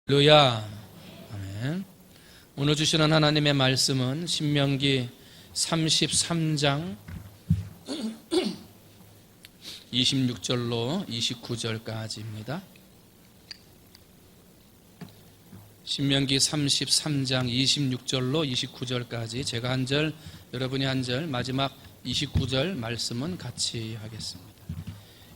할렐루야. 아멘. 오늘 주시는 하나님의 말씀은 신명기 33장 26절로 29절까지입니다. 신명기 33장 26절로 29절까지 제가 한 절, 여러분이 한 절, 마지막 29절 말씀은 같이 하겠습니다.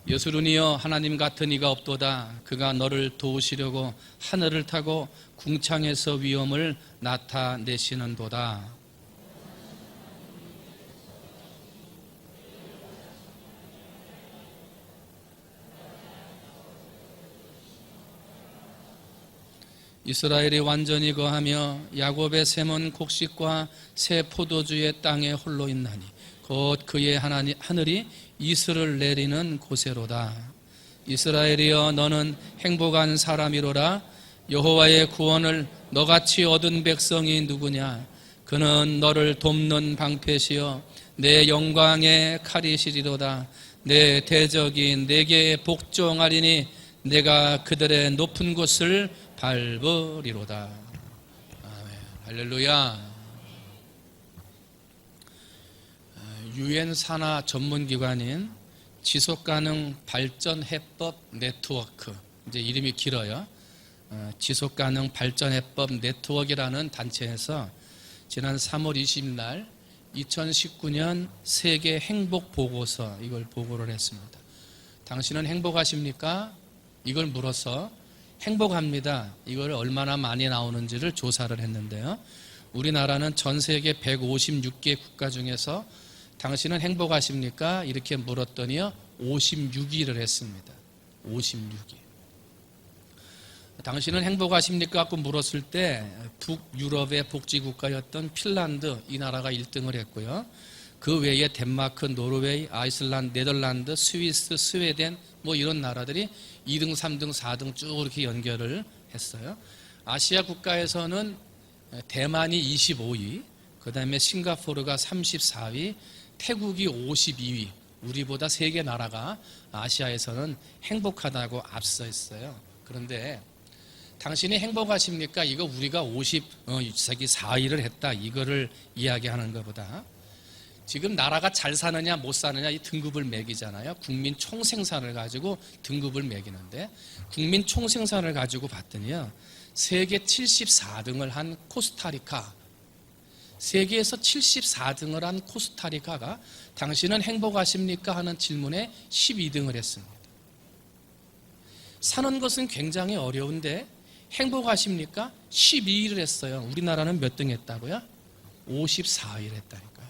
여수르니여 하나님 같은 이가 없도다. 그가 너를 도우시려고 하늘을 타고 궁창에서 위엄을 나타내시는도다. 이스라엘이 완전히 거하며 야곱의 샘은 곡식과 새 포도주의 땅에 홀로 있나니 곧 그의 하늘이 이슬을 내리는 곳에로다. 이스라엘이여 너는 행복한 사람이로라. 여호와의 구원을 너같이 얻은 백성이 누구냐. 그는 너를 돕는 방패시여 내 영광의 칼이시리로다. 내 대적이 내게 복종하리니 내가 그들의 높은 곳을 밟으리로다. 아멘. 할렐루야. 유엔 산하 전문기관인 지속가능 발전 해법 네트워크, 이제 이름이 길어요. 지속가능 발전 해법 네트워크라는 단체에서 지난 3월 20일 날 2019년 세계 행복 보고서 이걸 보고를 했습니다. 당신은 행복하십니까? 이걸 물어서 행복합니다. 이걸 얼마나 많이 나오는지를 조사를 했는데요. 우리나라는 전 세계 156개 국가 중에서 당신은 행복하십니까? 이렇게 물었더니요 56위를 했습니다. 56위. 당신은 행복하십니까? 고 물었을 때 북유럽의 복지국가였던 핀란드, 이 나라가 1등을 했고요. 그 외에 덴마크, 노르웨이, 아이슬란드, 네덜란드, 스위스, 스웨덴 뭐 이런 나라들이 2등, 3등, 4등 쭉 이렇게 연결을 했어요. 아시아 국가에서는 대만이 25위, 그 다음에 싱가포르가 34위, 태국이 52위, 우리보다 3개 나라가 아시아에서는 행복하다고 앞서 있어요. 그런데 당신이 행복하십니까? 이거 우리가 50세기 4위를 했다, 이거를 이야기하는 것보다 지금 나라가 잘 사느냐 못 사느냐 이 등급을 매기잖아요. 국민 총생산을 가지고 등급을 매기는데 국민 총생산을 가지고 봤더니요 세계 74등을 한 코스타리카, 세계에서 74등을 한 코스타리카가 당신은 행복하십니까? 하는 질문에 12등을 했습니다. 사는 것은 굉장히 어려운데 행복하십니까? 12위를 했어요. 우리나라는 몇 등 했다고요? 54위를 했다니까요.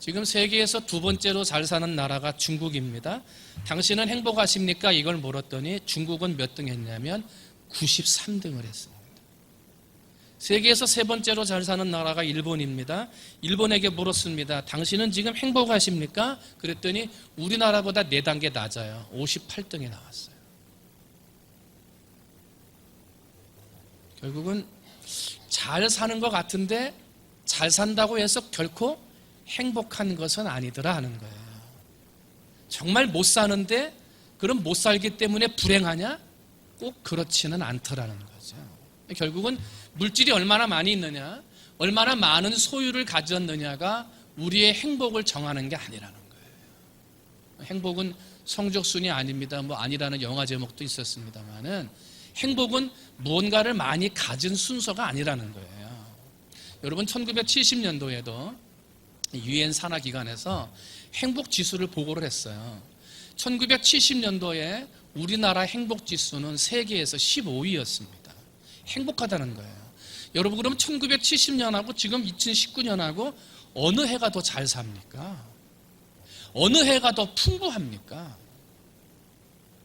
지금 세계에서 두 번째로 잘 사는 나라가 중국입니다. 당신은 행복하십니까? 이걸 물었더니 중국은 몇 등 했냐면 93등을 했습니다. 세계에서 세 번째로 잘 사는 나라가 일본입니다. 일본에게 물었습니다. 당신은 지금 행복하십니까? 그랬더니 우리나라보다 4단계 낮아요. 58등에 나왔어요. 결국은 잘 사는 것 같은데 잘 산다고 해서 결코 행복한 것은 아니더라 하는 거예요. 정말 못 사는데 그럼 못 살기 때문에 불행하냐? 꼭 그렇지는 않더라는 거죠. 결국은 물질이 얼마나 많이 있느냐, 얼마나 많은 소유를 가졌느냐가 우리의 행복을 정하는 게 아니라는 거예요. 행복은 성적순이 아닙니다. 뭐 아니라는 영화 제목도 있었습니다만은 행복은 무언가를 많이 가진 순서가 아니라는 거예요. 여러분 1970년도에도 유엔 산하기관에서 행복지수를 보고를 했어요. 1970년도에 우리나라 행복지수는 세계에서 15위였습니다. 행복하다는 거예요. 여러분 그럼 1970년하고 지금 2019년하고 어느 해가 더 잘 삽니까? 어느 해가 더 풍부합니까?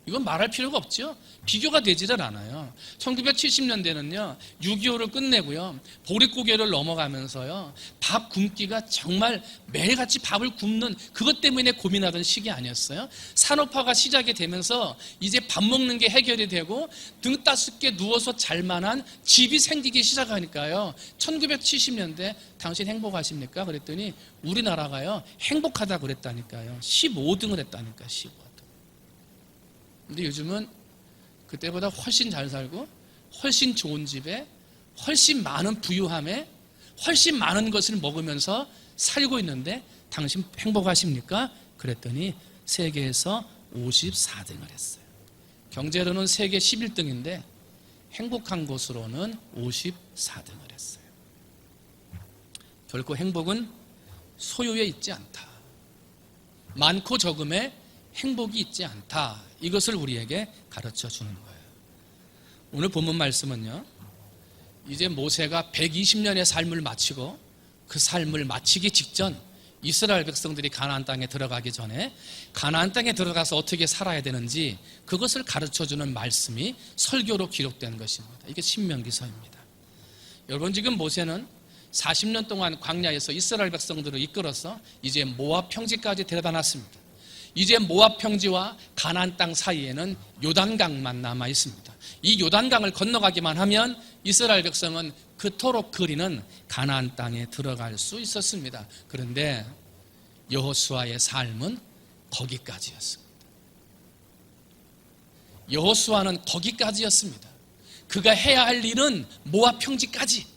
이건 말할 필요가 없죠. 비교가 되지를 않아요. 1970년대는요 6.25를 끝내고요 보릿고개를 넘어가면서요 밥 굶기가 정말 매일같이 밥을 굶는 그것 때문에 고민하던 시기 아니었어요? 산업화가 시작이 되면서 이제 밥 먹는 게 해결이 되고 등 따숩게 누워서 잘 만한 집이 생기기 시작하니까요 1970년대 당신 행복하십니까? 그랬더니 우리나라가요 행복하다고 그랬다니까요. 15등을 했다니까. 15등. 근데 요즘은 그때보다 훨씬 잘 살고 훨씬 좋은 집에, 훨씬 많은 부유함에, 훨씬 많은 것을 먹으면서 살고 있는데 당신 행복하십니까? 그랬더니 세계에서 54등을 했어요. 경제로는 세계 11등인데 행복한 것으로는 54등을 했어요. 결코 행복은 소유에 있지 않다. 많고 적음에 행복이 있지 않다. 이것을 우리에게 가르쳐 주는 거예요. 오늘 본문 말씀은요, 이제 모세가 120년의 삶을 마치고 그 삶을 마치기 직전 이스라엘 백성들이 가나안 땅에 들어가기 전에 가나안 땅에 들어가서 어떻게 살아야 되는지 그것을 가르쳐주는 말씀이 설교로 기록된 것입니다. 이게 신명기서입니다. 여러분, 지금 모세는 40년 동안 광야에서 이스라엘 백성들을 이끌어서 이제 모압 평지까지 데려다 놨습니다. 이제 모압 평지와 가나안 땅 사이에는 요단강만 남아 있습니다. 이 요단강을 건너가기만 하면 이스라엘 백성은 그토록 그리는 가나안 땅에 들어갈 수 있었습니다. 그런데 여호수아의 삶은 거기까지였습니다. 여호수아는 거기까지였습니다. 그가 해야 할 일은 모압 평지까지,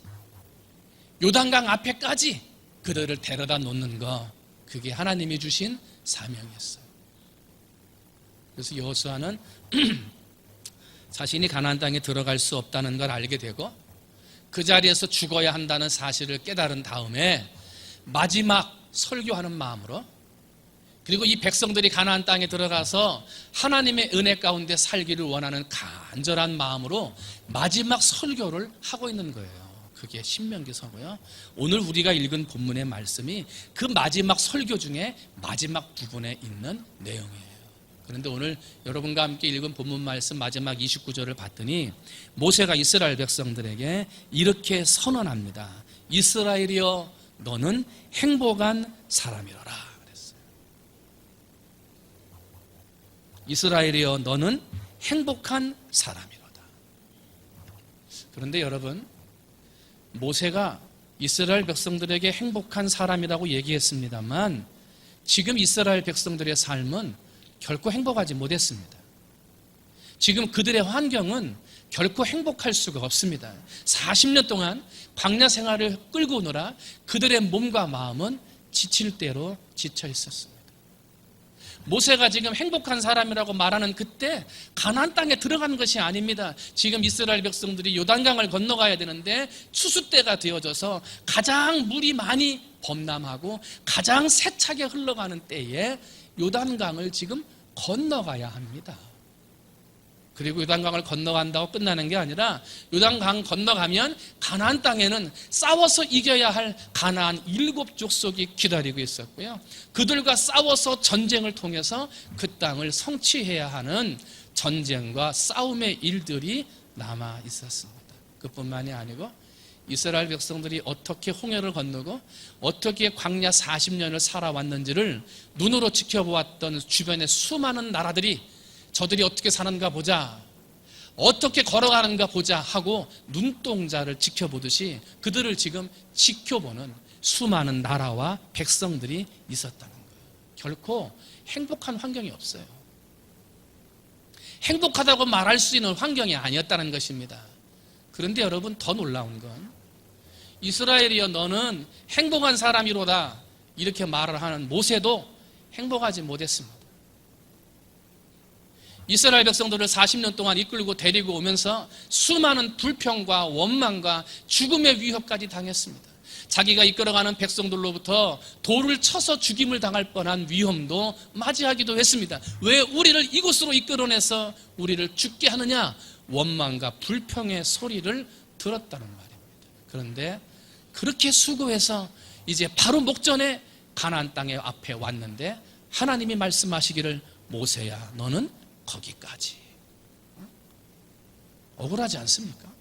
요단강 앞에까지 그들을 데려다 놓는 거, 그게 하나님이 주신 사명이었어요. 그래서 여호수아는 자신이 가나안 땅에 들어갈 수 없다는 걸 알게 되고 그 자리에서 죽어야 한다는 사실을 깨달은 다음에 마지막 설교하는 마음으로, 그리고 이 백성들이 가나안 땅에 들어가서 하나님의 은혜 가운데 살기를 원하는 간절한 마음으로 마지막 설교를 하고 있는 거예요. 그게 신명기서고요. 오늘 우리가 읽은 본문의 말씀이 그 마지막 설교 중에 마지막 부분에 있는 내용이에요. 그런데 오늘 여러분과 함께 읽은 본문 말씀 마지막 29절을 봤더니 모세가 이스라엘 백성들에게 이렇게 선언합니다. 이스라엘이여, 너는 행복한 사람이로라 그랬어요. 이스라엘이여, 너는 행복한 사람이로다. 그런데 여러분, 모세가 이스라엘 백성들에게 행복한 사람이라고 얘기했습니다만 지금 이스라엘 백성들의 삶은 결코 행복하지 못했습니다. 지금 그들의 환경은 결코 행복할 수가 없습니다. 40년 동안 광야 생활을 끌고 오느라 그들의 몸과 마음은 지칠 대로 지쳐 있었습니다. 모세가 지금 행복한 사람이라고 말하는 그때 가나안 땅에 들어간 것이 아닙니다. 지금 이스라엘 백성들이 요단강을 건너가야 되는데 추수 때가 되어져서 가장 물이 많이 범람하고 가장 세차게 흘러가는 때에 요단강을 지금 건너가야 합니다. 그리고 요단강을 건너간다고 끝나는 게 아니라 요단강 건너가면 가나안 땅에는 싸워서 이겨야 할 가나안 7족속이 기다리고 있었고요. 그들과 싸워서 전쟁을 통해서 그 땅을 성취해야 하는 전쟁과 싸움의 일들이 남아 있었습니다. 그뿐만이 아니고 이스라엘 백성들이 어떻게 홍해를 건너고 어떻게 광야 40년을 살아왔는지를 눈으로 지켜보았던 주변의 수많은 나라들이 저들이 어떻게 사는가 보자, 어떻게 걸어가는가 보자 하고 눈동자를 지켜보듯이 그들을 지금 지켜보는 수많은 나라와 백성들이 있었다는 거예요. 결코 행복한 환경이 없어요. 행복하다고 말할 수 있는 환경이 아니었다는 것입니다. 그런데 여러분, 더 놀라운 건 이스라엘이여, 너는 행복한 사람이로다 이렇게 말을 하는 모세도 행복하지 못했습니다. 이스라엘 백성들을 40년 동안 이끌고 데리고 오면서 수많은 불평과 원망과 죽음의 위협까지 당했습니다. 자기가 이끌어가는 백성들로부터 돌을 쳐서 죽임을 당할 뻔한 위험도 맞이하기도 했습니다. 왜 우리를 이곳으로 이끌어내서 우리를 죽게 하느냐? 원망과 불평의 소리를 들었다는 말입니다. 그런데 그렇게 수고해서 이제 바로 목전에 가나안 땅의 앞에 왔는데 하나님이 말씀하시기를 모세야, 너는 거기까지. 억울하지 않습니까?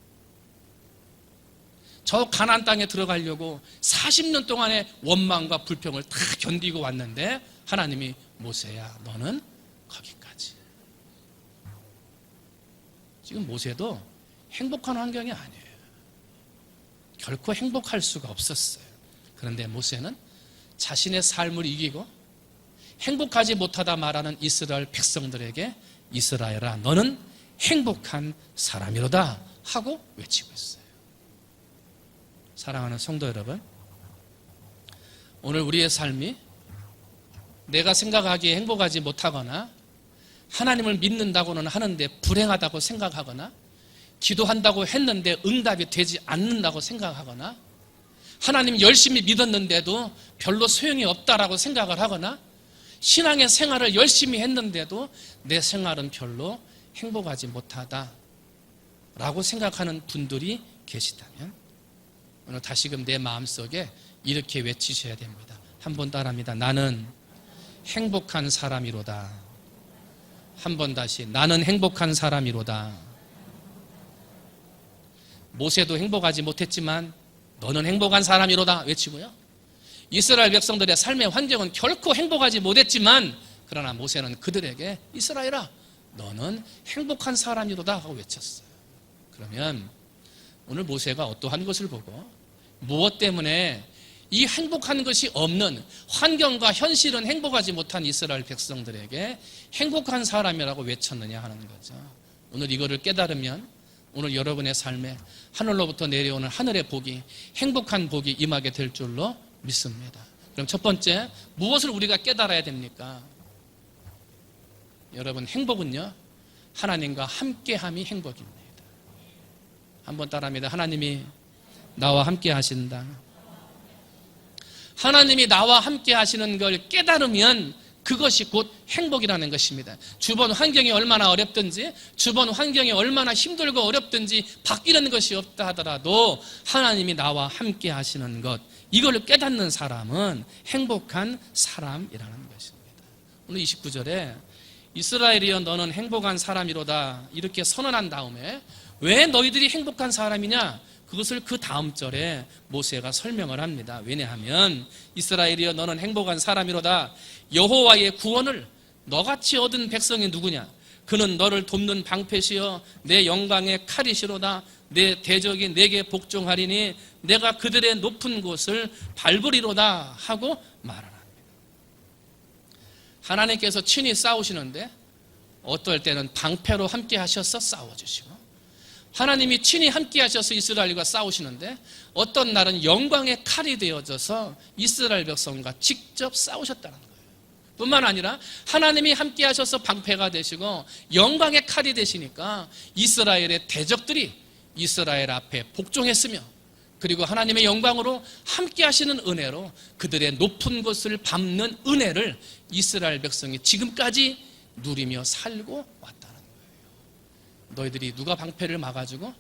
저 가나안 땅에 들어가려고 40년 동안의 원망과 불평을 다 견디고 왔는데 하나님이 모세야, 너는 거기까지. 지금 모세도 행복한 환경이 아니에요. 결코 행복할 수가 없었어요. 그런데 모세는 자신의 삶을 이기고 행복하지 못하다 말하는 이스라엘 백성들에게 이스라엘아, 너는 행복한 사람이로다 하고 외치고 있어요. 사랑하는 성도 여러분, 오늘 우리의 삶이 내가 생각하기에 행복하지 못하거나 하나님을 믿는다고는 하는데 불행하다고 생각하거나 기도한다고 했는데 응답이 되지 않는다고 생각하거나 하나님 열심히 믿었는데도 별로 소용이 없다라고 생각을 하거나 신앙의 생활을 열심히 했는데도 내 생활은 별로 행복하지 못하다라고 생각하는 분들이 계시다면 오늘 다시금 내 마음속에 이렇게 외치셔야 됩니다. 한번 따라합니다. 나는 행복한 사람이로다. 한번 다시, 나는 행복한 사람이로다. 모세도 행복하지 못했지만 너는 행복한 사람이로다 외치고요. 이스라엘 백성들의 삶의 환경은 결코 행복하지 못했지만 그러나 모세는 그들에게 이스라엘아 너는 행복한 사람이로다 하고 외쳤어요. 그러면 오늘 모세가 어떠한 것을 보고 무엇 때문에 이 행복한 것이 없는 환경과 현실은 행복하지 못한 이스라엘 백성들에게 행복한 사람이라고 외쳤느냐 하는 거죠. 오늘 이거를 깨달으면 오늘 여러분의 삶에 하늘로부터 내려오는 하늘의 복이, 행복한 복이 임하게 될 줄로 믿습니다. 그럼 첫 번째, 무엇을 우리가 깨달아야 됩니까? 여러분, 행복은요 하나님과 함께함이 행복입니다. 한번 따라합니다. 하나님이 나와 함께 하신다. 하나님이 나와 함께 하시는 걸 깨달으면 그것이 곧 행복이라는 것입니다. 주변 환경이 얼마나 어렵든지 주변 환경이 얼마나 힘들고 어렵든지 바뀌는 것이 없다 하더라도 하나님이 나와 함께 하시는 것, 이걸 깨닫는 사람은 행복한 사람이라는 것입니다. 오늘 29절에 이스라엘이여 너는 행복한 사람이로다 이렇게 선언한 다음에 왜 너희들이 행복한 사람이냐? 그것을 그 다음 절에 모세가 설명을 합니다. 왜냐하면 이스라엘이여 너는 행복한 사람이로다. 여호와의 구원을 너같이 얻은 백성이 누구냐? 그는 너를 돕는 방패시여 내 영광의 칼이시로다. 내 대적이 내게 복종하리니 내가 그들의 높은 곳을 밟으리로다 하고 말을 합니다. 하나님께서 친히 싸우시는데 어떨 때는 방패로 함께 하셔서 싸워주시고 하나님이 친히 함께 하셔서 이스라엘과 싸우시는데 어떤 날은 영광의 칼이 되어져서 이스라엘 백성과 직접 싸우셨다는 거예요. 뿐만 아니라 하나님이 함께 하셔서 방패가 되시고 영광의 칼이 되시니까 이스라엘의 대적들이 이스라엘 앞에 복종했으며 그리고 하나님의 영광으로 함께 하시는 은혜로 그들의 높은 곳을 밟는 은혜를 이스라엘 백성이 지금까지 누리며 살고 왔다는 거예요. 너희들이 누가 방패를 막아주고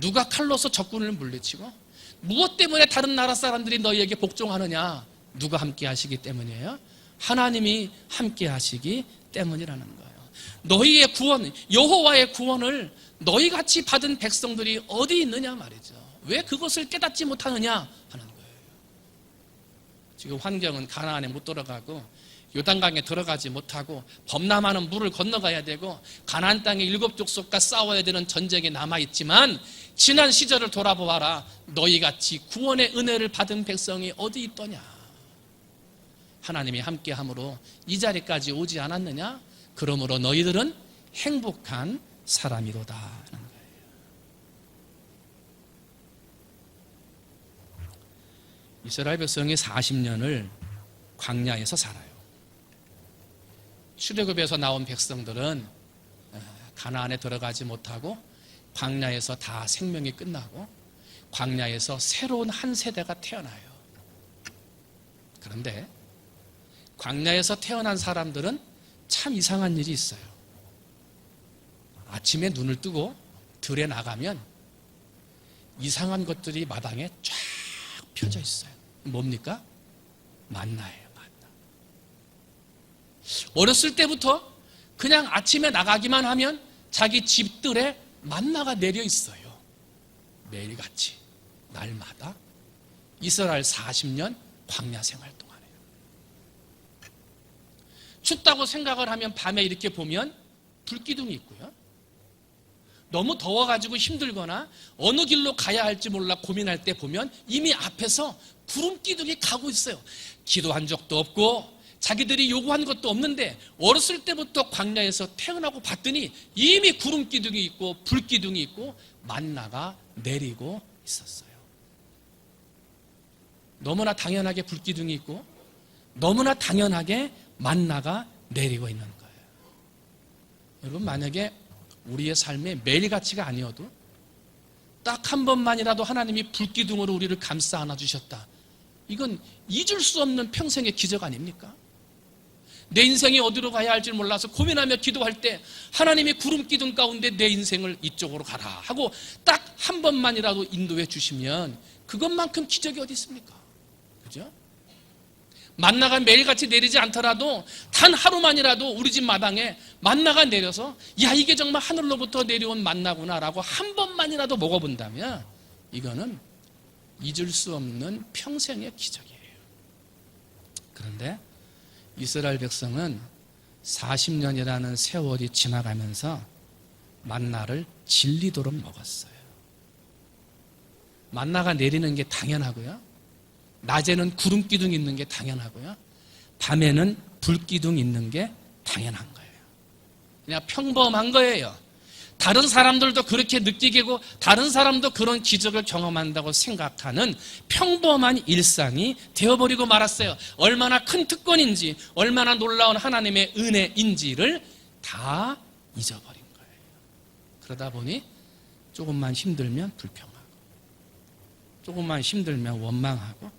누가 칼로서 적군을 물리치고 무엇 때문에 다른 나라 사람들이 너희에게 복종하느냐? 누가 함께 하시기 때문이에요? 하나님이 함께 하시기 때문이라는 거예요. 너희의 구원, 여호와의 구원을 너희같이 받은 백성들이 어디 있느냐 말이죠. 왜 그것을 깨닫지 못하느냐 하는 거예요. 지금 환경은 가나안에 못 들어가고 요단강에 들어가지 못하고 범람하는 물을 건너가야 되고 가나안 땅의 7 족속과 싸워야 되는 전쟁이 남아있지만 지난 시절을 돌아보아라. 너희같이 구원의 은혜를 받은 백성이 어디 있더냐? 하나님이 함께함으로 이 자리까지 오지 않았느냐? 그러므로 너희들은 행복한 사람이로다 하는 거예요. 이스라엘 백성이 40년을 광야에서 살아요. 출애굽에서 나온 백성들은 가나안에 들어가지 못하고 광야에서 다 생명이 끝나고 광야에서 새로운 한 세대가 태어나요. 그런데 광야에서 태어난 사람들은 참 이상한 일이 있어요. 아침에 눈을 뜨고 들에 나가면 이상한 것들이 마당에 쫙 펴져 있어요. 뭡니까? 만나예요. 어렸을 때부터 그냥 아침에 나가기만 하면 자기 집들에 만나가 내려 있어요. 매일같이 날마다 이스라엘 40년 광야 생활 동안에 춥다고 생각을 하면 밤에 이렇게 보면 불기둥이 있고요. 너무 더워가지고 힘들거나 어느 길로 가야 할지 몰라 고민할 때 보면 이미 앞에서 구름기둥이 가고 있어요. 기도한 적도 없고 자기들이 요구한 것도 없는데 어렸을 때부터 광야에서 태어나고 봤더니 이미 구름 기둥이 있고 불 기둥이 있고 만나가 내리고 있었어요. 너무나 당연하게 불 기둥이 있고 너무나 당연하게 만나가 내리고 있는 거예요. 여러분, 만약에 우리의 삶에 매일같이가 아니어도 딱 한 번만이라도 하나님이 불기둥으로 우리를 감싸 안아주셨다, 이건 잊을 수 없는 평생의 기적 아닙니까? 내 인생이 어디로 가야 할지 몰라서 고민하며 기도할 때 하나님이 구름기둥 가운데 내 인생을 이쪽으로 가라 하고 딱 한 번만이라도 인도해 주시면 그것만큼 기적이 어디 있습니까? 그죠? 만나가 매일같이 내리지 않더라도 단 하루만이라도 우리 집 마당에 만나가 내려서 야, 이게 정말 하늘로부터 내려온 만나구나 라고 한 번만이라도 먹어본다면 이거는 잊을 수 없는 평생의 기적이에요. 그런데 이스라엘 백성은 40년이라는 세월이 지나가면서 만나를 질리도록 먹었어요. 만나가 내리는 게 당연하고요, 낮에는 구름 기둥 있는 게 당연하고요, 밤에는 불 기둥 있는 게 당연한 거예요. 그냥 평범한 거예요. 다른 사람들도 그렇게 느끼고 다른 사람도 그런 기적을 경험한다고 생각하는 평범한 일상이 되어버리고 말았어요. 얼마나 큰 특권인지, 얼마나 놀라운 하나님의 은혜인지를 다 잊어버린 거예요. 그러다 보니 조금만 힘들면 불평하고, 조금만 힘들면 원망하고,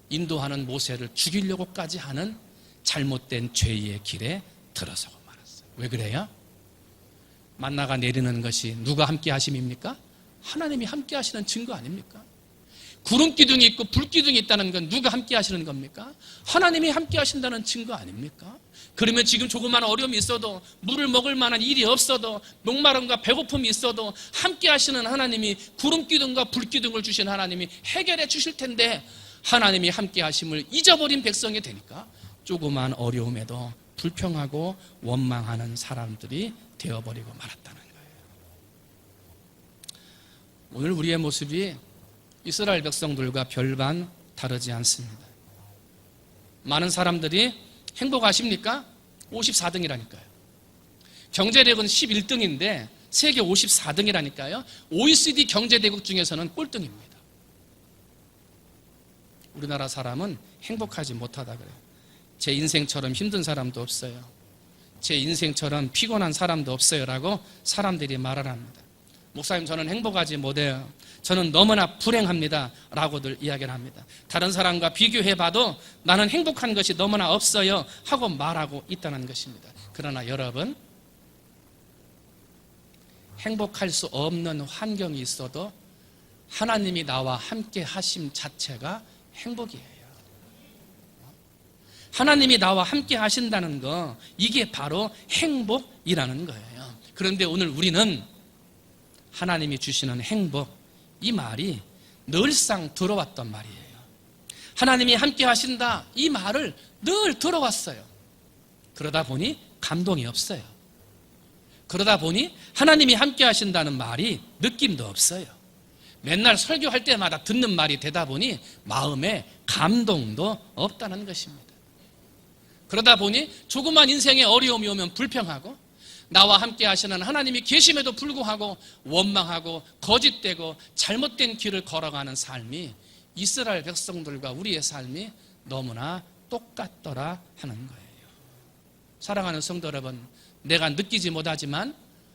인도하는 모세를 죽이려고까지 하는 잘못된 죄의 길에 들어서고 말았어요. 왜 그래요? 만나가 내리는 것이 누가 함께 하심입니까? 하나님이 함께 하시는 증거 아닙니까? 구름 기둥이 있고 불 기둥이 있다는 건 누가 함께 하시는 겁니까? 하나님이 함께 하신다는 증거 아닙니까? 그러면 지금 조그만 어려움이 있어도, 물을 먹을 만한 일이 없어도, 목마름과 배고픔이 있어도 함께 하시는 하나님이, 구름 기둥과 불 기둥을 주신 하나님이 해결해 주실 텐데 하나님이 함께 하심을 잊어버린 백성이 되니까 조그만 어려움에도 불평하고 원망하는 사람들이 되어버리고 말았다는 거예요. 오늘 우리의 모습이 이스라엘 백성들과 별반 다르지 않습니다. 많은 사람들이 행복하십니까? 54등이라니까요. 경제력은 11등인데 세계 54등이라니까요. OECD 경제대국 중에서는 꼴등입니다. 우리나라 사람은 행복하지 못하다 그래요. 제 인생처럼 힘든 사람도 없어요. 제 인생처럼 피곤한 사람도 없어요 라고 사람들이 말을 합니다. 목사님, 저는 행복하지 못해요. 저는 너무나 불행합니다 라고들 이야기를 합니다. 다른 사람과 비교해봐도 나는 행복한 것이 너무나 없어요 하고 말하고 있다는 것입니다. 그러나 여러분, 행복할 수 없는 환경이 있어도 하나님이 나와 함께 하심 자체가 행복이에요. 하나님이 나와 함께 하신다는 거, 이게 바로 행복이라는 거예요. 그런데 오늘 우리는 하나님이 주시는 행복, 이 말이 늘상 들어왔던 말이에요. 하나님이 함께 하신다, 이 말을 늘 들어왔어요. 그러다 보니 감동이 없어요. 그러다 보니 하나님이 함께 하신다는 말이 느낌도 없어요. 맨날 설교할 때마다 듣는 말이 되다 보니 마음에 감동도 없다는 것입니다. 그러다 보니 조그만 인생에 어려움이 오면 불평하고, 나와 함께 하시는 하나님이 계심에도 불구하고 원망하고 거짓되고 잘못된 길을 걸어가는 삶이 이스라엘 백성들과 우리의 삶이 너무나 똑같더라 하는 거예요. 사랑하는 성도 여러분, 내가 느끼지 못하지만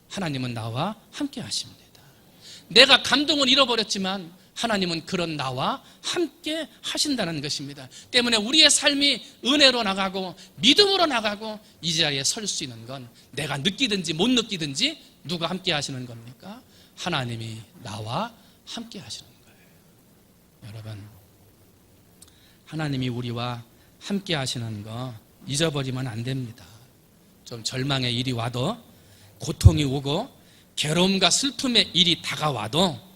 하나님은 나와 함께 하십니다. 내가 감동을 잃어버렸지만 하나님은 그런 나와 함께 하신다는 것입니다. 때문에 우리의 삶이 은혜로 나가고 믿음으로 나가고 이 자리에 설 수 있는 건 내가 느끼든지 못 느끼든지 누가 함께 하시는 겁니까? 하나님이 나와 함께 하시는 거예요. 여러분, 하나님이 우리와 함께 하시는 거 잊어버리면 안 됩니다. 좀 절망의 일이 와도, 고통이 오고 괴로움과 슬픔의 일이 다가와도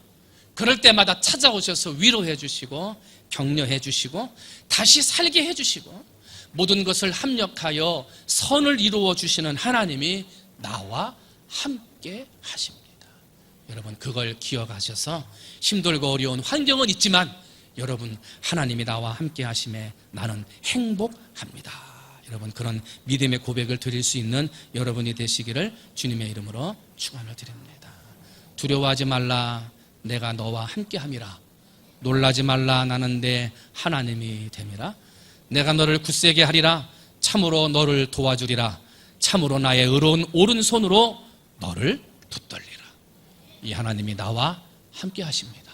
그럴 때마다 찾아오셔서 위로해 주시고 격려해 주시고 다시 살게 해 주시고 모든 것을 합력하여 선을 이루어 주시는 하나님이 나와 함께 하십니다. 여러분, 그걸 기억하셔서 힘들고 어려운 환경은 있지만 여러분, 하나님이 나와 함께 하심에 나는 행복합니다. 여러분, 그런 믿음의 고백을 드릴 수 있는 여러분이 되시기를 주님의 이름으로 축원을 드립니다. 두려워하지 말라, 내가 너와 함께 함이라. 놀라지 말라, 나는 내 하나님이 됨이라. 내가 너를 굳세게 하리라. 참으로 너를 도와주리라. 참으로 나의 의로운 오른손으로 너를 붙들리라. 이 하나님이 나와 함께 하십니다.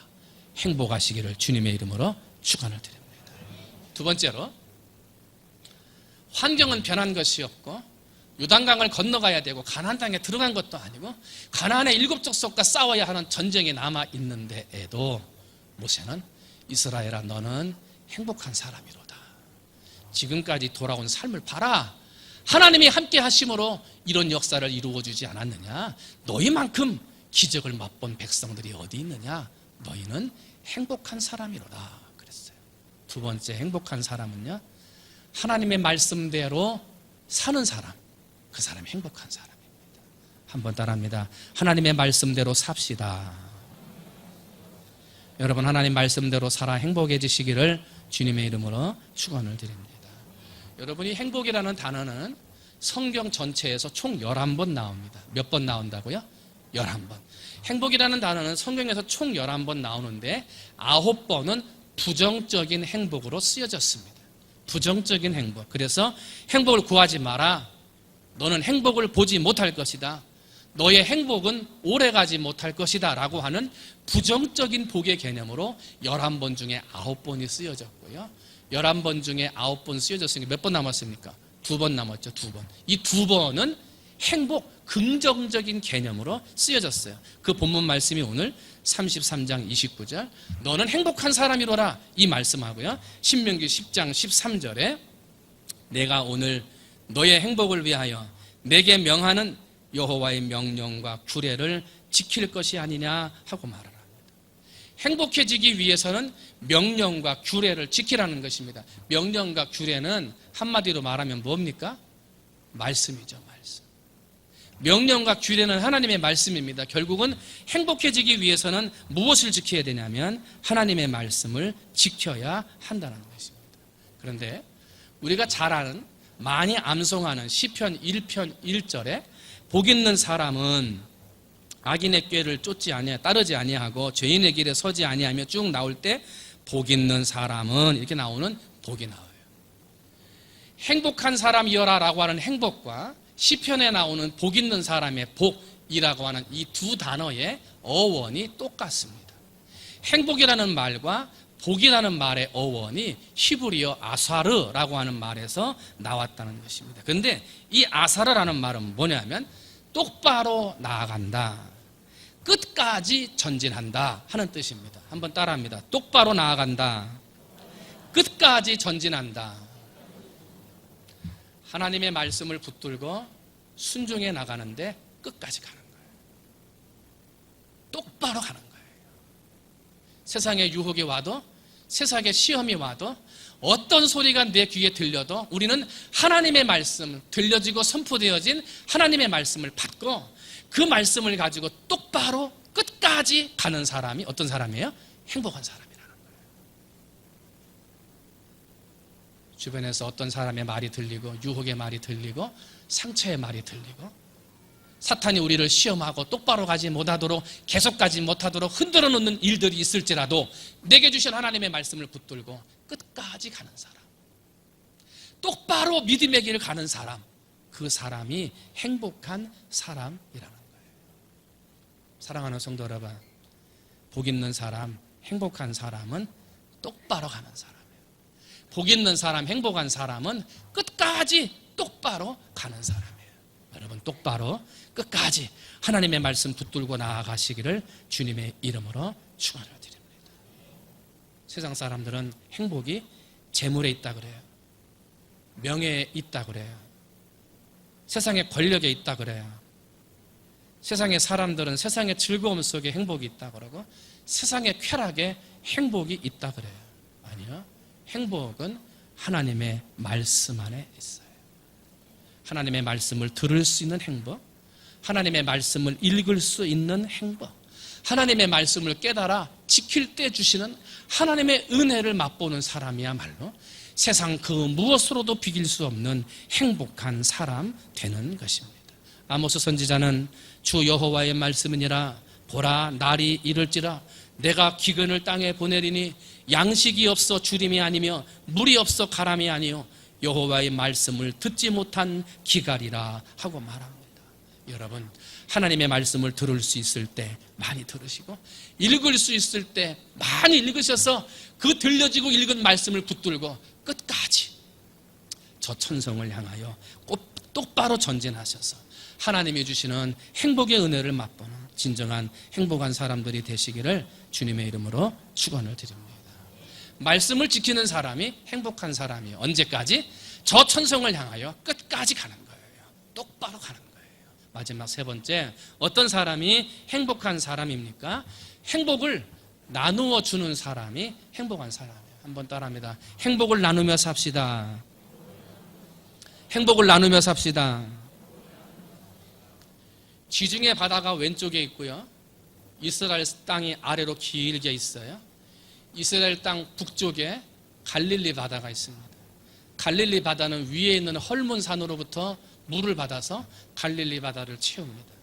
행복하시기를 주님의 이름으로 축원을 드립니다. 두 번째로, 환경은 변한 것이 없고 요단강을 건너가야 되고 가나안 땅에 들어간 것도 아니고 가나안의 7 족속과 싸워야 하는 전쟁이 남아있는데에도 모세는 이스라엘아, 너는 행복한 사람이로다. 지금까지 돌아온 삶을 봐라. 하나님이 함께 하심으로 이런 역사를 이루어주지 않았느냐? 너희만큼 기적을 맛본 백성들이 어디 있느냐? 너희는 행복한 사람이로다 그랬어요. 두 번째 행복한 사람은요, 하나님의 말씀대로 사는 사람, 그 사람이 행복한 사람입니다. 한번 따라합니다. 하나님의 말씀대로 삽시다. 여러분, 하나님 말씀대로 살아 행복해지시기를 주님의 이름으로 축원을 드립니다. 여러분이 행복이라는 단어는 성경 전체에서 총 11번 나옵니다. 몇 번 나온다고요? 11번. 행복이라는 단어는 성경에서 총 11번 나오는데 9번은 부정적인 행복으로 쓰여졌습니다. 부정적인 행복. 그래서 행복을 구하지 마라. 너는 행복을 보지 못할 것이다. 너의 행복은 오래가지 못할 것이다 라고 하는 부정적인 복의 개념으로 11번 중에 9번이 쓰여졌고요. 11번 중에 9번 쓰여졌으니까 몇 번 남았습니까? 2번 남았죠. 2번. 이 2번은 행복, 긍정적인 개념으로 쓰여졌어요. 그 본문 말씀이 오늘 33장 29절, 너는 행복한 사람이로라, 이 말씀하고요. 신명기 10장 13절에 내가 오늘 너의 행복을 위하여 내게 명하는 여호와의 명령과 규례를 지킬 것이 아니냐 하고 말하라. 행복해지기 위해서는 명령과 규례를 지키라는 것입니다. 명령과 규례는 한마디로 말하면 뭡니까? 말씀이죠. 말씀. 명령과 규례는 하나님의 말씀입니다. 결국은 행복해지기 위해서는 무엇을 지켜야 되냐면 하나님의 말씀을 지켜야 한다는 것입니다. 그런데 우리가 잘 아는, 많이 암송하는 시편 1편 1절에 복 있는 사람은 악인의 꾀를 쫓지 아니하, 따르지 아니하고 죄인의 길에 서지 아니하며 쭉 나올 때 복 있는 사람은 이렇게 나오는 복이 나와요. 행복한 사람이여라 라고 하는 행복과 시편에 나오는 복 있는 사람의 복이라고 하는 이 두 단어의 어원이 똑같습니다. 행복이라는 말과 복이라는 말의 어원이 히브리어 아사르라고 하는 말에서 나왔다는 것입니다. 그런데 이 아사르라는 말은 뭐냐면 똑바로 나아간다, 끝까지 전진한다 하는 뜻입니다. 한번 따라합니다. 똑바로 나아간다, 끝까지 전진한다. 하나님의 말씀을 붙들고 순종해 나가는데 끝까지 가는 거예요. 똑바로 가는 거예요. 세상에 유혹이 와도, 세상에 시험이 와도, 어떤 소리가 내 귀에 들려도 우리는 하나님의 말씀, 들려지고 선포되어진 하나님의 말씀을 받고 그 말씀을 가지고 똑바로 끝까지 가는 사람이 어떤 사람이에요? 행복한 사람이라는 거예요. 주변에서 어떤 사람의 말이 들리고, 유혹의 말이 들리고, 상처의 말이 들리고, 사탄이 우리를 시험하고 똑바로 가지 못하도록, 계속 가지 못하도록 흔들어 놓는 일들이 있을지라도 내게 주신 하나님의 말씀을 붙들고 끝까지 가는 사람, 똑바로 믿음의 길을 가는 사람, 그 사람이 행복한 사람이라는 거예요. 사랑하는 성도 여러분, 복 있는 사람, 행복한 사람은 똑바로 가는 사람이에요. 복 있는 사람, 행복한 사람은 끝까지 똑바로 가는 사람이에요. 여러분, 똑바로 끝까지 하나님의 말씀 붙들고 나아가시기를 주님의 이름으로 축원을 드립니다. 세상 사람들은 행복이 재물에 있다 그래요. 명예에 있다 그래요. 세상의 권력에 있다 그래요. 세상의 사람들은 세상의 즐거움 속에 행복이 있다 그러고 세상의 쾌락에 행복이 있다 그래요. 아니요. 행복은 하나님의 말씀 안에 있어요. 하나님의 말씀을 들을 수 있는 행복, 하나님의 말씀을 읽을 수 있는 행복, 하나님의 말씀을 깨달아 지킬 때 주시는 하나님의 은혜를 맛보는 사람이야말로 세상 그 무엇으로도 비길 수 없는 행복한 사람 되는 것입니다. 아모스 선지자는 주 여호와의 말씀이니라 보라 날이 이를지라 내가 기근을 땅에 보내리니 양식이 없어 주림이 아니며 물이 없어 가람이 아니요 여호와의 말씀을 듣지 못한 기갈이라 하고 말합니다. 여러분, 하나님의 말씀을 들을 수 있을 때 많이 들으시고 읽을 수 있을 때 많이 읽으셔서 그 들려지고 읽은 말씀을 붙들고 끝까지 저 천성을 향하여 똑바로 전진하셔서 하나님이 주시는 행복의 은혜를 맛보는 진정한 행복한 사람들이 되시기를 주님의 이름으로 축원을 드립니다. 말씀을 지키는 사람이 행복한 사람이에요. 언제까지? 저 천성을 향하여 끝까지 가는 거예요. 똑바로 가는 거예요. 마지막 세 번째, 어떤 사람이 행복한 사람입니까? 행복을 나누어 주는 사람이 행복한 사람이에요. 한번 따라합니다. 행복을 나누며 삽시다. 행복을 나누며 삽시다. 지중해 바다가 왼쪽에 있고요. 이스라엘 땅이 아래로 길게 있어요. 이스라엘 땅 북쪽에 갈릴리 바다가 있습니다. 갈릴리 바다는 위에 있는 헐몬 산으로부터 물을 받아서 갈릴리 바다를 채웁니다.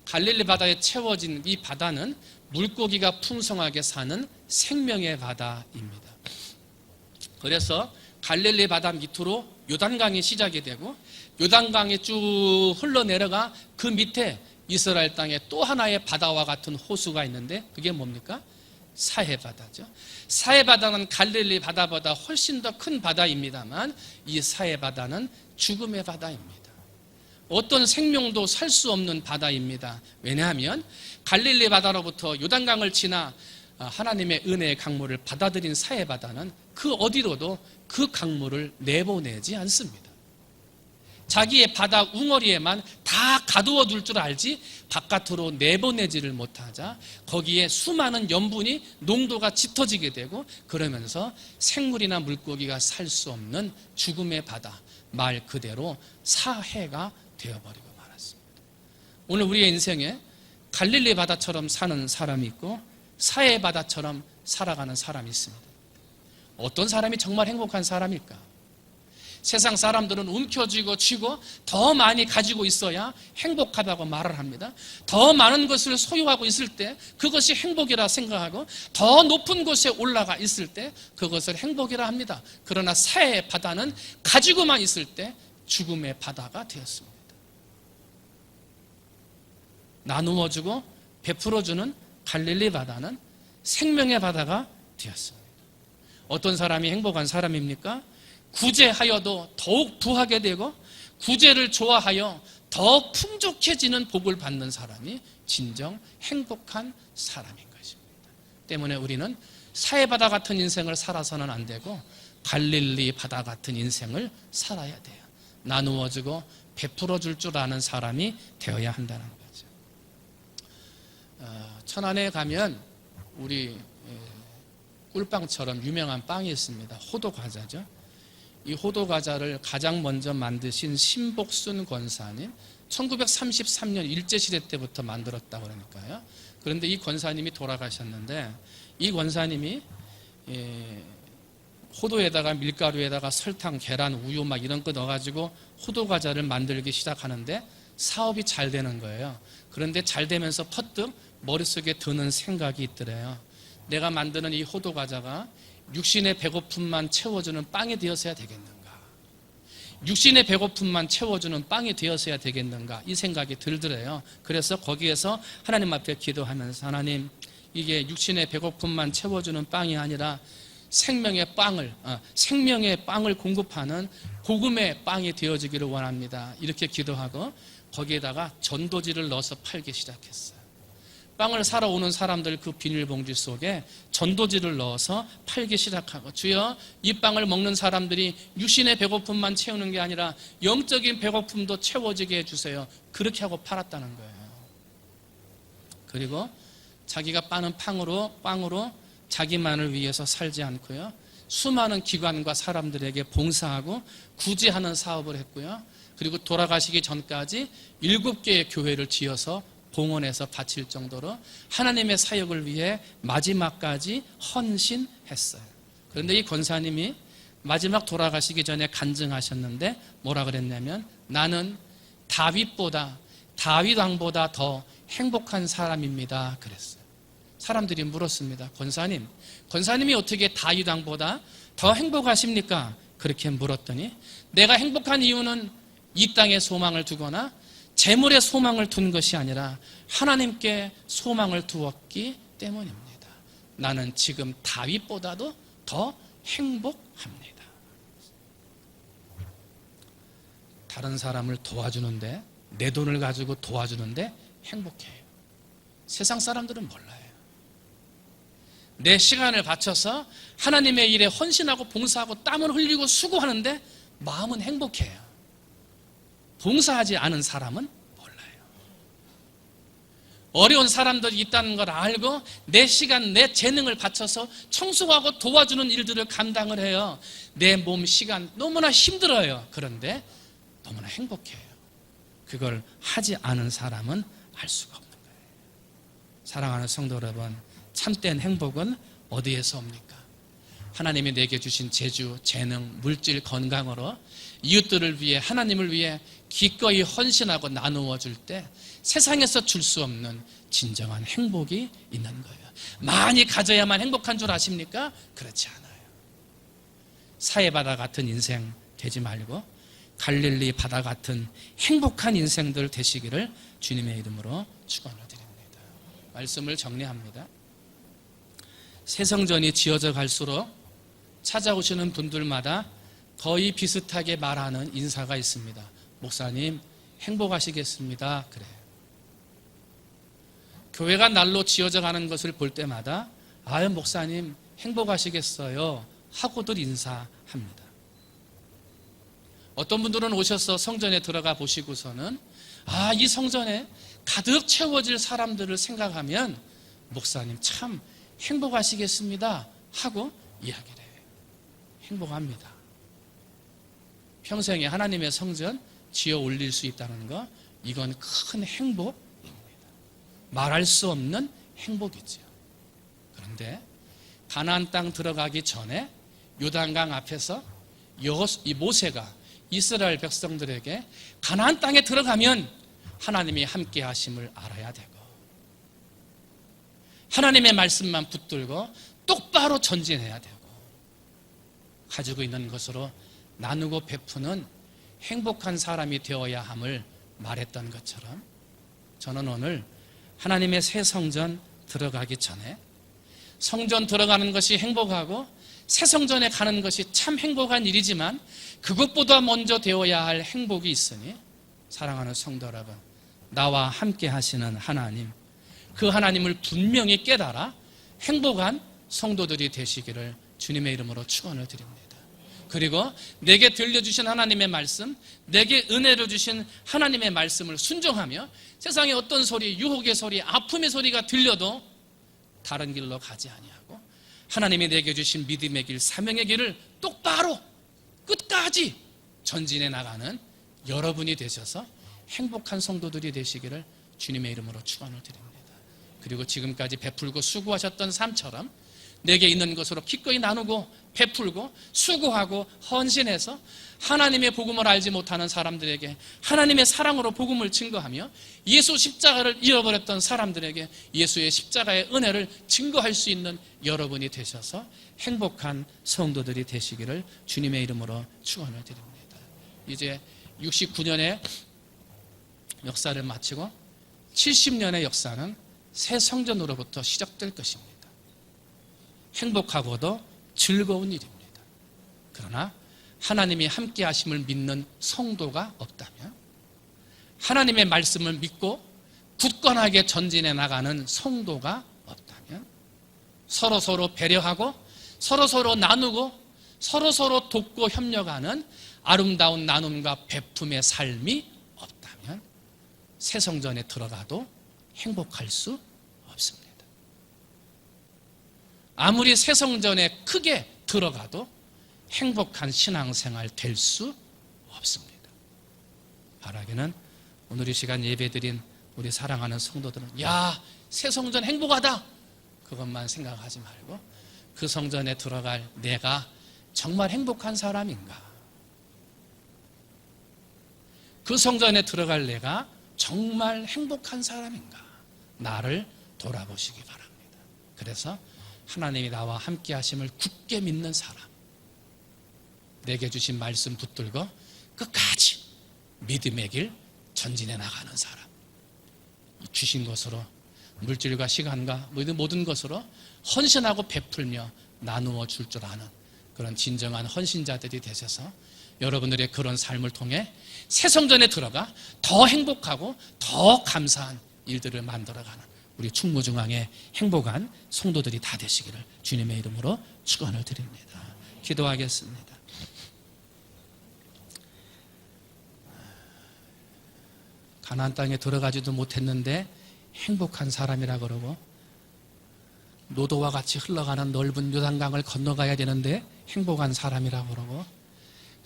갈릴리 바다에 채워진 이 바다는 물고기가 풍성하게 사는 생명의 바다입니다. 그래서 갈릴리 바다 밑으로 요단강이 시작이 되고 요단강이 쭉 흘러내려가 그 밑에 이스라엘 땅에 또 하나의 바다와 같은 호수가 있는데 그게 뭡니까? 사해바다죠. 사해바다는 갈릴리 바다보다 훨씬 더 큰 바다입니다만 이 사해바다는 죽음의 바다입니다. 어떤 생명도 살 수 없는 바다입니다. 왜냐하면 갈릴리 바다로부터 요단강을 지나 하나님의 은혜의 강물을 받아들인 사해바다는 그 어디로도 그 강물을 내보내지 않습니다. 자기의 바다 웅어리에만 다 가두어 둘 줄 알지 바깥으로 내보내지를 못하자 거기에 수많은 염분이 농도가 짙어지게 되고 그러면서 생물이나 물고기가 살 수 없는 죽음의 바다, 말 그대로 사해가 되어버리고 말았습니다. 오늘 우리의 인생에 갈릴리 바다처럼 사는 사람이 있고 사해 바다처럼 살아가는 사람이 있습니다. 어떤 사람이 정말 행복한 사람일까? 세상 사람들은 움켜쥐고 쥐고 더 많이 가지고 있어야 행복하다고 말을 합니다. 더 많은 것을 소유하고 있을 때 그것이 행복이라 생각하고 더 높은 곳에 올라가 있을 때 그것을 행복이라 합니다. 그러나 사해 바다는 가지고만 있을 때 죽음의 바다가 되었습니다. 나누어주고 베풀어주는 갈릴리 바다는 생명의 바다가 되었습니다. 어떤 사람이 행복한 사람입니까? 구제하여도 더욱 부하게 되고 구제를 좋아하여 더 풍족해지는 복을 받는 사람이 진정 행복한 사람인 것입니다. 때문에 우리는 사해바다 같은 인생을 살아서는 안 되고 갈릴리 바다 같은 인생을 살아야 돼요. 나누어주고 베풀어줄 줄 아는 사람이 되어야 한다는 거죠. 천안에 가면 우리 꿀빵처럼 유명한 빵이 있습니다. 호도과자죠. 이 호도과자를 가장 먼저 만드신 신복순 권사님 1933년 일제시대 때부터 만들었다고 그러니까요. 그런데 이 권사님이 돌아가셨는데 이 권사님이 호도에다가 밀가루에다가 설탕, 계란, 우유 막 이런 거 넣어가지고 호도과자를 만들기 시작하는데 사업이 잘 되는 거예요. 그런데 잘 되면서 퍼뜩 머릿속에 드는 생각이 있더래요. 내가 만드는 이 호도과자가 육신의 배고픔만 채워주는 빵이 되었어야 되겠는가? 육신의 배고픔만 채워주는 빵이 되었어야 되겠는가? 이 생각이 들더래요. 그래서 거기에서 하나님 앞에 기도하면서 하나님, 이게 육신의 배고픔만 채워주는 빵이 아니라 생명의 빵을 공급하는 복음의 빵이 되어지기를 원합니다. 이렇게 기도하고 거기에다가 전도지를 넣어서 팔기 시작했어요. 빵을 사러 오는 사람들 그 비닐봉지 속에 전도지를 넣어서 팔기 시작하고 주여 이 빵을 먹는 사람들이 육신의 배고픔만 채우는 게 아니라 영적인 배고픔도 채워지게 해주세요. 그렇게 하고 팔았다는 거예요. 그리고 자기가 빠는 빵으로 자기만을 위해서 살지 않고요. 수많은 기관과 사람들에게 봉사하고 구제하는 사업을 했고요. 그리고 돌아가시기 전까지 7개의 교회를 지어서 봉헌해서 바칠 정도로 하나님의 사역을 위해 마지막까지 헌신했어요. 그런데 이 권사님이 마지막 돌아가시기 전에 간증하셨는데 뭐라 그랬냐면 나는 다윗 왕보다 더 행복한 사람입니다 그랬어요. 사람들이 물었습니다. 권사님이 어떻게 다윗 왕보다 더 행복하십니까? 그렇게 물었더니 내가 행복한 이유는 이 땅에 소망을 두거나 재물에 소망을 둔 것이 아니라 하나님께 소망을 두었기 때문입니다. 나는 지금 다윗보다도 더 행복합니다. 다른 사람을 도와주는데, 내 돈을 가지고 도와주는데 행복해요. 세상 사람들은 몰라요. 내 시간을 바쳐서 하나님의 일에 헌신하고 봉사하고 땀을 흘리고 수고하는데 마음은 행복해요. 봉사하지 않은 사람은 몰라요. 어려운 사람들이 있다는 걸 알고 내 시간, 내 재능을 바쳐서 청소하고 도와주는 일들을 감당을 해요. 내 몸, 시간 너무나 힘들어요. 그런데 너무나 행복해요. 그걸 하지 않은 사람은 알 수가 없는 거예요. 사랑하는 성도 여러분, 참된 행복은 어디에서 옵니까? 하나님이 내게 주신 재주, 재능, 물질, 건강으로 이웃들을 위해, 하나님을 위해 기꺼이 헌신하고 나누어 줄 때 세상에서 줄 수 없는 진정한 행복이 있는 거예요. 많이 가져야만 행복한 줄 아십니까? 그렇지 않아요. 사해바다 같은 인생 되지 말고 갈릴리 바다 같은 행복한 인생들 되시기를 주님의 이름으로 축원을 드립니다. 말씀을 정리합니다. 새 성전이 지어져 갈수록 찾아오시는 분들마다 거의 비슷하게 말하는 인사가 있습니다. 목사님, 행복하시겠습니다. 그래요. 교회가 날로 지어져 가는 것을 볼 때마다 아유, 목사님, 행복하시겠어요. 하고들 인사합니다. 어떤 분들은 오셔서 성전에 들어가 보시고서는 이 성전에 가득 채워질 사람들을 생각하면 목사님 참 행복하시겠습니다. 하고 이야기를 해요. 행복합니다. 평생에 하나님의 성전 지어 올릴 수 있다는 거, 이건 큰 행복입니다. 말할 수 없는 행복이죠. 그런데 가나안 땅 들어가기 전에 요단강 앞에서 이 모세가 이스라엘 백성들에게 가나안 땅에 들어가면 하나님이 함께 하심을 알아야 되고 하나님의 말씀만 붙들고 똑바로 전진해야 되고 가지고 있는 것으로 나누고 베푸는 행복한 사람이 되어야 함을 말했던 것처럼 저는 오늘 하나님의 새 성전 들어가기 전에 성전 들어가는 것이 행복하고 새 성전에 가는 것이 참 행복한 일이지만 그것보다 먼저 되어야 할 행복이 있으니 사랑하는 성도 여러분, 나와 함께 하시는 하나님, 그 하나님을 분명히 깨달아 행복한 성도들이 되시기를 주님의 이름으로 축원을 드립니다. 그리고 내게 들려주신 하나님의 말씀, 내게 은혜를 주신 하나님의 말씀을 순종하며 세상의 어떤 소리, 유혹의 소리, 아픔의 소리가 들려도 다른 길로 가지 아니하고 하나님이 내게 주신 믿음의 길, 사명의 길을 똑바로 끝까지 전진해 나가는 여러분이 되셔서 행복한 성도들이 되시기를 주님의 이름으로 축원을 드립니다. 그리고 지금까지 베풀고 수고하셨던 삶처럼 내게 있는 것으로 기꺼이 나누고 베풀고 수고하고 헌신해서 하나님의 복음을 알지 못하는 사람들에게 하나님의 사랑으로 복음을 증거하며 예수 십자가를 잃어버렸던 사람들에게 예수의 십자가의 은혜를 증거할 수 있는 여러분이 되셔서 행복한 성도들이 되시기를 주님의 이름으로 축원을 드립니다. 이제 69년의 역사를 마치고 70년의 역사는 새 성전으로부터 시작될 것입니다. 행복하고도 즐거운 일입니다. 그러나 하나님이 함께 하심을 믿는 성도가 없다면, 하나님의 말씀을 믿고 굳건하게 전진해 나가는 성도가 없다면, 서로서로 배려하고 서로서로 나누고 서로서로 돕고 협력하는 아름다운 나눔과 베품의 삶이 없다면 새 성전에 들어가도 행복할 수 없습니다. 아무리 새 성전에 크게 들어가도 행복한 신앙생활 될 수 없습니다. 바라기는 오늘 이 시간 예배드린 우리 사랑하는 성도들은 야, 새 성전 행복하다 그것만 생각하지 말고 그 성전에 들어갈 내가 정말 행복한 사람인가, 그 성전에 들어갈 내가 정말 행복한 사람인가, 나를 돌아보시기 바랍니다. 그래서 하나님이 나와 함께 하심을 굳게 믿는 사람, 내게 주신 말씀 붙들고 끝까지 믿음의 길 전진해 나가는 사람, 주신 것으로 물질과 시간과 모든 것으로 헌신하고 베풀며 나누어 줄 줄 아는 그런 진정한 헌신자들이 되셔서 여러분들의 그런 삶을 통해 새 성전에 들어가 더 행복하고 더 감사한 일들을 만들어가는 우리 충무중앙의 행복한 성도들이 다 되시기를 주님의 이름으로 축원을 드립니다. 기도하겠습니다. 가나안 땅에 들어가지도 못했는데 행복한 사람이라 그러고, 노도와 같이 흘러가는 넓은 요단강을 건너가야 되는데 행복한 사람이라 그러고,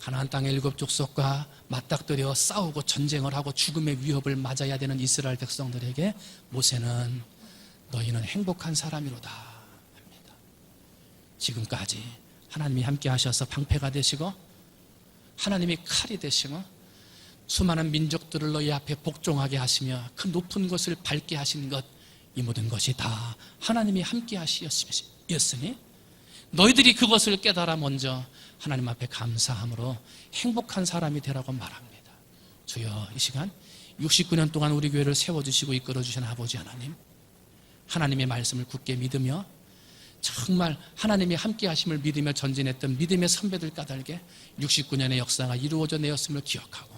가나안 땅의 7 족속과 맞닥뜨려 싸우고 전쟁을 하고 죽음의 위협을 맞아야 되는 이스라엘 백성들에게 모세는 너희는 행복한 사람이로다 합니다. 지금까지 하나님이 함께 하셔서 방패가 되시고 하나님이 칼이 되시고 수많은 민족들을 너희 앞에 복종하게 하시며 그 높은 것을 밟게 하신 것, 이 모든 것이 다 하나님이 함께 하시었으니 너희들이 그것을 깨달아 먼저 하나님 앞에 감사함으로 행복한 사람이 되라고 말합니다. 주여, 이 시간 69년 동안 우리 교회를 세워주시고 이끌어주신 아버지 하나님, 하나님의 말씀을 굳게 믿으며 정말 하나님이 함께 하심을 믿으며 전진했던 믿음의 선배들 까닭에 69년의 역사가 이루어져 내었음을 기억하고,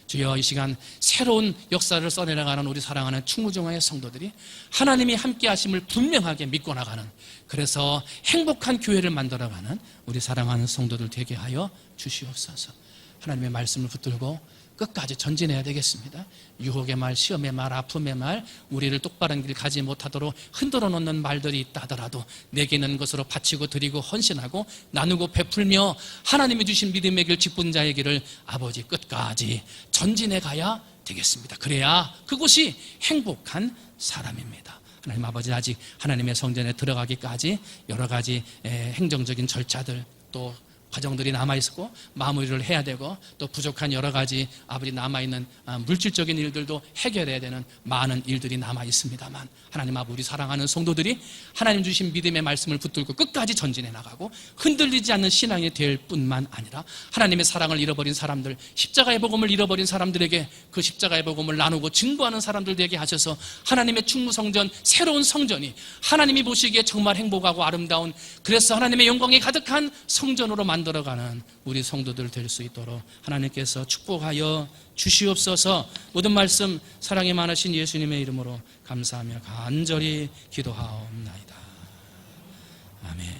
주여, 이 시간 새로운 역사를 써내려가는 우리 사랑하는 충무중앙의 성도들이 하나님이 함께 하심을 분명하게 믿고 나가는, 그래서 행복한 교회를 만들어가는 우리 사랑하는 성도들 되게 하여 주시옵소서. 하나님의 말씀을 붙들고 끝까지 전진해야 되겠습니다. 유혹의 말, 시험의 말, 아픔의 말, 우리를 똑바른 길 가지 못하도록 흔들어 놓는 말들이 있다 하더라도 내게 있는 것으로 바치고 드리고 헌신하고 나누고 베풀며 하나님이 주신 믿음의 길 짚은 자의 길을 아버지 끝까지 전진해 가야 되겠습니다. 그래야 그곳이 행복한 사람입니다. 하나님 아버지, 아직 하나님의 성전에 들어가기까지 여러 가지 행정적인 절차들, 또 과정들이 남아있고 마무리를 해야 되고, 또 부족한 여러 가지 아버지 남아있는 물질적인 일들도 해결해야 되는 많은 일들이 남아있습니다만, 하나님 아버지, 우리 사랑하는 성도들이 하나님 주신 믿음의 말씀을 붙들고 끝까지 전진해 나가고 흔들리지 않는 신앙이 될 뿐만 아니라 하나님의 사랑을 잃어버린 사람들, 십자가의 복음을 잃어버린 사람들에게 그 십자가의 복음을 나누고 증거하는 사람들 되게 하셔서 하나님의 충무성전, 새로운 성전이 하나님이 보시기에 정말 행복하고 아름다운, 그래서 하나님의 영광이 가득한 성전으로 만들어가는 우리 성도들 될 수 있도록 하나님께서 축복하여 주시옵소서. 모든 말씀 사랑이 많으신 예수님의 이름으로 감사하며 간절히 기도하옵나이다. 아멘.